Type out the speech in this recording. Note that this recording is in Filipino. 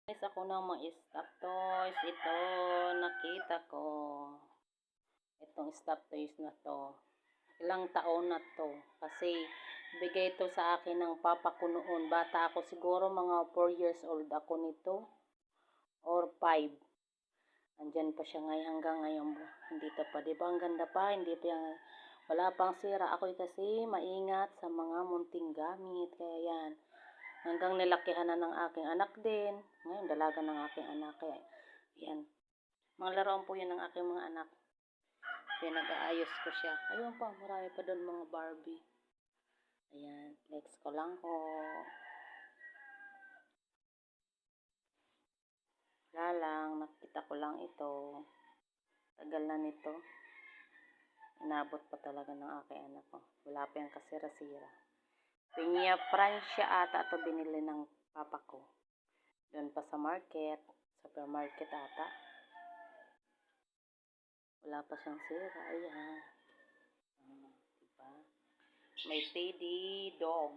Guys, ako ng mga stop toys. Ito, nakita ko. Itong stop toys na to. Ilang taon na to. Kasi, bigay ito sa akin ng papa ko noon. Bata ako, siguro mga 4 years old ako nito. Or 5. Andyan pa siya ngayon hanggang ngayon. Hindi to pa. Diba ang ganda pa? Hindi pa yan. Wala pang sira. Ako kasi maingat sa mga munting gamit. Kaya yan. Hanggang nilakihan na ng aking anak din. Ngayon, dalaga ng aking anak. Kaya, yan. Mga laruan po yan ng aking mga anak. Kaya nag-aayos ko siya. Ayun pa, marami pa doon mga Barbie. Ayan, next ko lang ho. Wala lang, nakita ko lang ito. Tagal na nito. Inabot pa talaga ng aking anak ko. Wala pa yung kasira-sira. Pinya Francia ata ito binili ng papa ko. Doon pa sa market. Supermarket ata. Wala pa siyang sira. Ayan. Diba? May teddy dog.